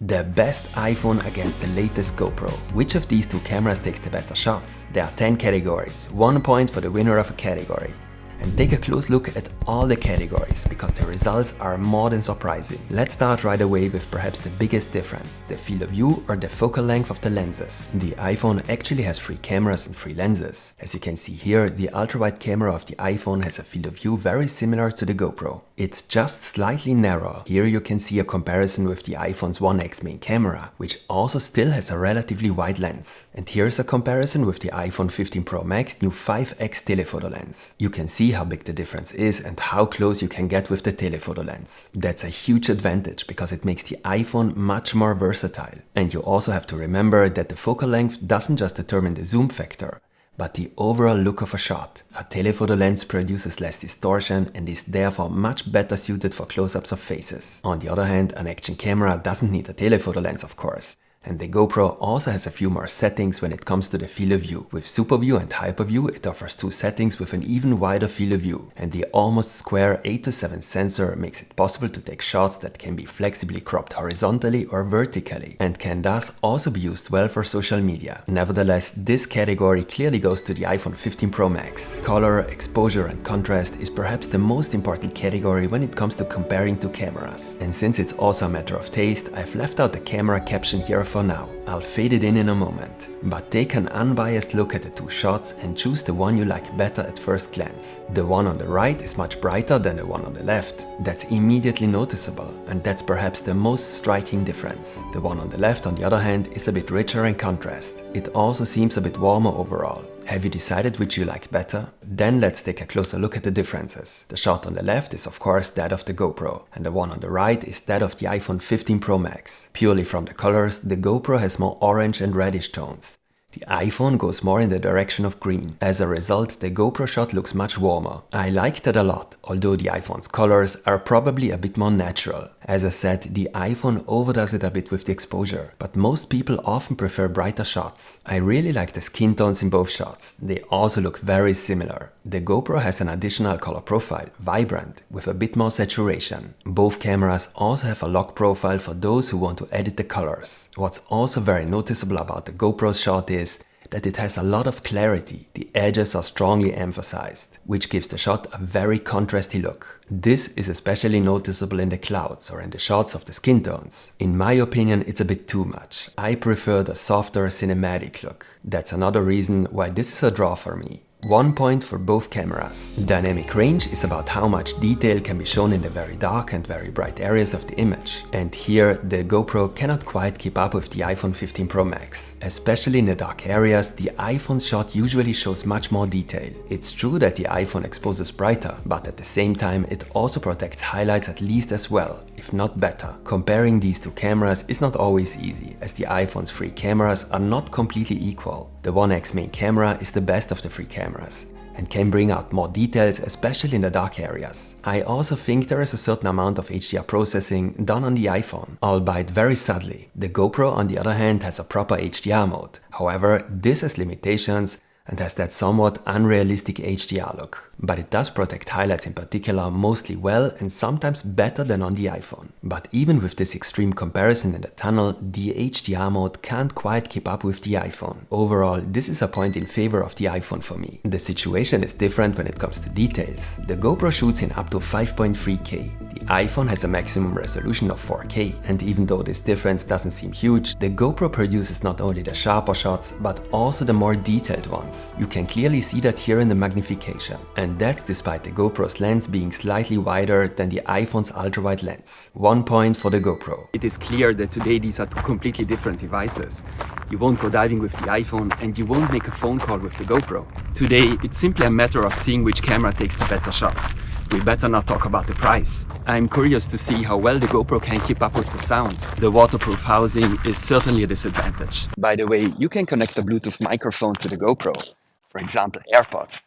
The best iPhone against the latest GoPro. Which of these two cameras takes the better shots? There are 10 categories, 1 point for the winner of a category. And take a close look at all the categories, because the results are more than surprising. Let's start right away with perhaps the biggest difference, the field of view or the focal length of the lenses. The iPhone actually has 3 cameras and 3 lenses. As you can see here, the ultra-wide camera of the iPhone has a field of view very similar to the GoPro. It's just slightly narrower. Here you can see a comparison with the iPhone's 1x main camera, which also still has a relatively wide lens. And here's a comparison with the iPhone 15 Pro Max new 5x telephoto lens. You can see how big the difference is and how close you can get with the telephoto lens. That's a huge advantage because it makes the iPhone much more versatile. And you also have to remember that the focal length doesn't just determine the zoom factor, but the overall look of a shot. A telephoto lens produces less distortion and is therefore much better suited for close-ups of faces. On the other hand, an action camera doesn't need a telephoto lens, of course. And the GoPro also has a few more settings when it comes to the field of view. With Super View and Hyper View, it offers 2 settings with an even wider field of view. And the almost square 8:7 sensor makes it possible to take shots that can be flexibly cropped horizontally or vertically, and can thus also be used well for social media. Nevertheless, this category clearly goes to the iPhone 15 Pro Max. Color, exposure and contrast is perhaps the most important category when it comes to comparing two cameras. And since it's also a matter of taste, I've left out the camera caption here for now. I'll fade it in a moment. But take an unbiased look at the 2 shots and choose the one you like better at first glance. The one on the right is much brighter than the one on the left. That's immediately noticeable, and that's perhaps the most striking difference. The one on the left, on the other hand, is a bit richer in contrast. It also seems a bit warmer overall. Have you decided which you like better? Then let's take a closer look at the differences. The shot on the left is of course that of the GoPro, and the one on the right is that of the iPhone 15 Pro Max. Purely from the colors, the GoPro has more orange and reddish tones. The iPhone goes more in the direction of green. As a result, the GoPro shot looks much warmer. I like that a lot, although the iPhone's colors are probably a bit more natural. As I said, the iPhone overdoes it a bit with the exposure, but most people often prefer brighter shots. I really like the skin tones in both shots. They also look very similar. The GoPro has an additional color profile, vibrant, with a bit more saturation. Both cameras also have a lock profile for those who want to edit the colors. What's also very noticeable about the GoPro's shot is that it has a lot of clarity. The edges are strongly emphasized, which gives the shot a very contrasty look. This is especially noticeable in the clouds or in the shots of the skin tones. In my opinion, it's a bit too much. I prefer the softer cinematic look. That's another reason why this is a draw for me. 1 point for both cameras. Dynamic range is about how much detail can be shown in the very dark and very bright areas of the image. And here, the GoPro cannot quite keep up with the iPhone 15 Pro Max. Especially in the dark areas, the iPhone shot usually shows much more detail. It's true that the iPhone exposes brighter, but at the same time it also protects highlights at least as well, if not better. Comparing these two cameras is not always easy, as the iPhone's 3 cameras are not completely equal. The 1x main camera is the best of the 3 cameras and can bring out more details, especially in the dark areas. I also think there is a certain amount of HDR processing done on the iPhone, albeit very subtly. The GoPro, on the other hand, has a proper HDR mode. However, this has limitations and has that somewhat unrealistic HDR look. But it does protect highlights in particular mostly well and sometimes better than on the iPhone. But even with this extreme comparison in the tunnel, the HDR mode can't quite keep up with the iPhone. Overall, this is a point in favor of the iPhone for me. The situation is different when it comes to details. The GoPro shoots in up to 5.3K. The iPhone has a maximum resolution of 4K, and even though this difference doesn't seem huge, the GoPro produces not only the sharper shots, but also the more detailed ones. You can clearly see that here in the magnification, and that's despite the GoPro's lens being slightly wider than the iPhone's ultra-wide lens. 1 point for the GoPro. It is clear that today these are 2 completely different devices. You won't go diving with the iPhone, and you won't make a phone call with the GoPro. Today, it's simply a matter of seeing which camera takes the better shots. We better not talk about the price. I'm curious to see how well the GoPro can keep up with the sound. The waterproof housing is certainly a disadvantage. By the way, you can connect a Bluetooth microphone to the GoPro, for example AirPods.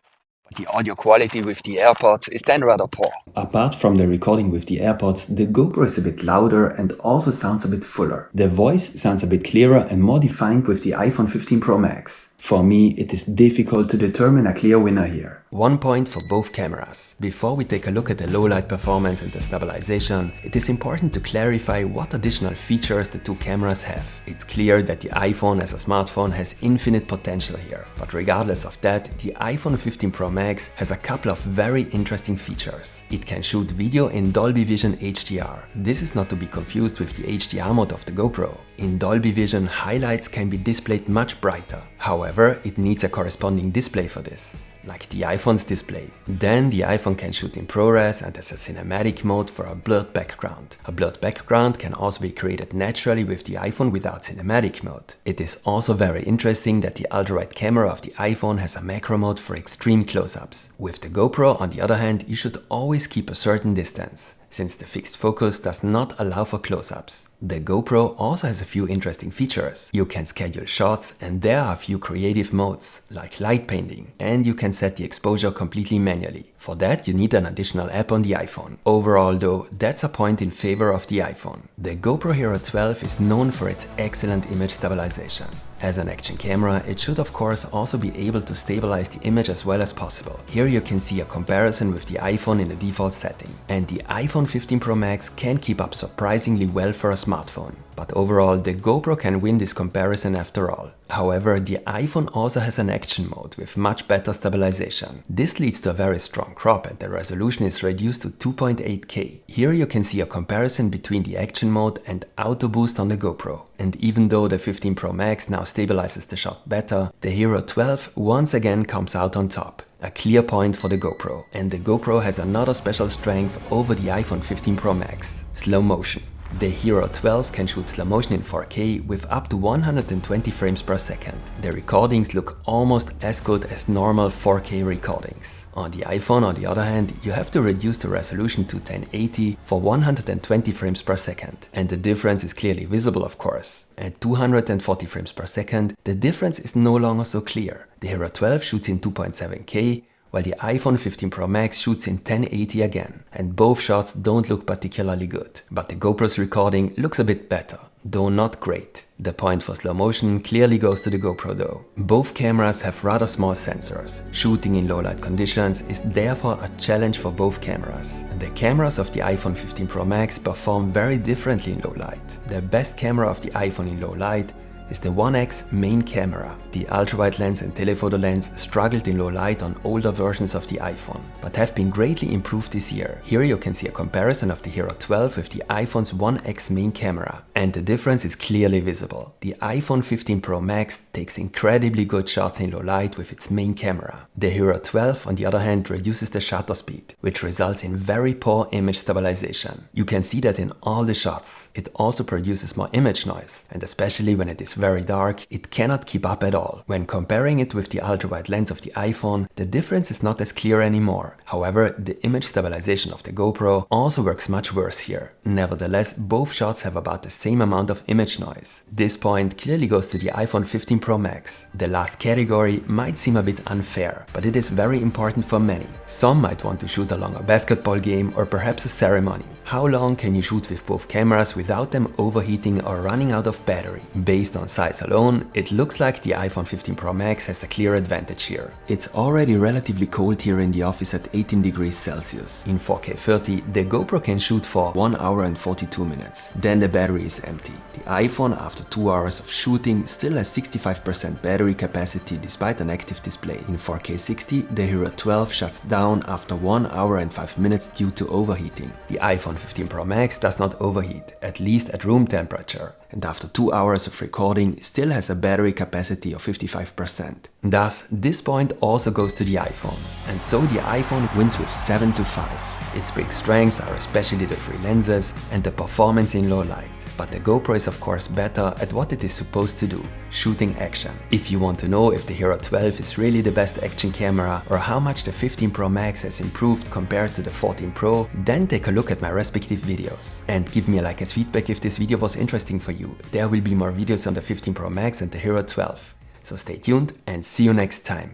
But the audio quality with the AirPods is then rather poor. Apart from the recording with the AirPods, the GoPro is a bit louder and also sounds a bit fuller. The voice sounds a bit clearer and more defined with the iPhone 15 Pro Max. For me, it is difficult to determine a clear winner here. 1 point for both cameras. Before we take a look at the low light performance and the stabilization, it is important to clarify what additional features the two cameras have. It's clear that the iPhone as a smartphone has infinite potential here, but regardless of that, the iPhone 15 Pro Max has a couple of very interesting features. It can shoot video in Dolby Vision HDR. This is not to be confused with the HDR mode of the GoPro. In Dolby Vision, highlights can be displayed much brighter. However, it needs a corresponding display for this, like the iPhone's display. Then the iPhone can shoot in ProRes and has a cinematic mode for a blurred background. A blurred background can also be created naturally with the iPhone without cinematic mode. It is also very interesting that the ultra-wide camera of the iPhone has a macro mode for extreme close-ups. With the GoPro, on the other hand, you should always keep a certain distance, since the fixed focus does not allow for close-ups. The GoPro also has a few interesting features. You can schedule shots and there are a few creative modes, like light painting, and you can set the exposure completely manually. For that you need an additional app on the iPhone. Overall though, that's a point in favor of the iPhone. The GoPro Hero 12 is known for its excellent image stabilization. As an action camera, it should of course also be able to stabilize the image as well as possible. Here you can see a comparison with the iPhone in the default setting. And the iPhone 15 Pro Max can keep up surprisingly well for a smartphone. But overall, the GoPro can win this comparison after all. However, the iPhone also has an action mode with much better stabilization. This leads to a very strong crop and the resolution is reduced to 2.8K. Here you can see a comparison between the action mode and auto boost on the GoPro. And even though the 15 Pro Max now stabilizes the shot better, the Hero 12 once again comes out on top. A clear point for the GoPro. And the GoPro has another special strength over the iPhone 15 Pro Max: slow motion. The Hero 12 can shoot slow motion in 4K with up to 120 frames per second. The recordings look almost as good as normal 4K recordings. On the iPhone, on the other hand, you have to reduce the resolution to 1080 for 120 frames per second. And the difference is clearly visible, of course. At 240 frames per second, the difference is no longer so clear. The Hero 12 shoots in 2.7K, while the iPhone 15 Pro Max shoots in 1080 again, and both shots don't look particularly good. But the GoPro's recording looks a bit better, though not great. The point for slow motion clearly goes to the GoPro though. Both cameras have rather small sensors. Shooting in low light conditions is therefore a challenge for both cameras. The cameras of the iPhone 15 Pro Max perform very differently in low light. The best camera of the iPhone in low light is the 1X main camera. The ultrawide lens and telephoto lens struggled in low light on older versions of the iPhone, but have been greatly improved this year. Here you can see a comparison of the Hero 12 with the iPhone's 1X main camera, and the difference is clearly visible. The iPhone 15 Pro Max takes incredibly good shots in low light with its main camera. The Hero 12 on the other hand reduces the shutter speed, which results in very poor image stabilization. You can see that in all the shots. It also produces more image noise, and especially when it is very dark, it cannot keep up at all. When comparing it with the ultrawide lens of the iPhone, the difference is not as clear anymore. However, the image stabilization of the GoPro also works much worse here. Nevertheless, both shots have about the same amount of image noise. This point clearly goes to the iPhone 15 Pro Max. The last category might seem a bit unfair, but it is very important for many. Some might want to shoot a longer basketball game or perhaps a ceremony. How long can you shoot with both cameras without them overheating or running out of battery? Based on size alone, it looks like the iPhone 15 Pro Max has a clear advantage here. It's already relatively cold here in the office at 18 degrees Celsius. In 4K 30, the GoPro can shoot for 1 hour and 42 minutes. Then the battery is empty. The iPhone, after 2 hours of shooting, still has 65% battery capacity despite an active display. In 4K 60, the Hero 12 shuts down after 1 hour and 5 minutes due to overheating. The iPhone 15 Pro Max does not overheat, at least at room temperature, and after 2 hours of recording still has a battery capacity of 55%. Thus, this point also goes to the iPhone, and so the iPhone wins with 7-5. Its big strengths are especially the free lenses and the performance in low light. But the GoPro is of course better at what it is supposed to do: shooting action. If you want to know if the Hero 12 is really the best action camera or how much the 15 Pro Max has improved compared to the 14 Pro, then take a look at my respective videos. And give me a like as feedback if this video was interesting for you. There will be more videos on the 15 Pro Max and the Hero 12. So stay tuned and see you next time.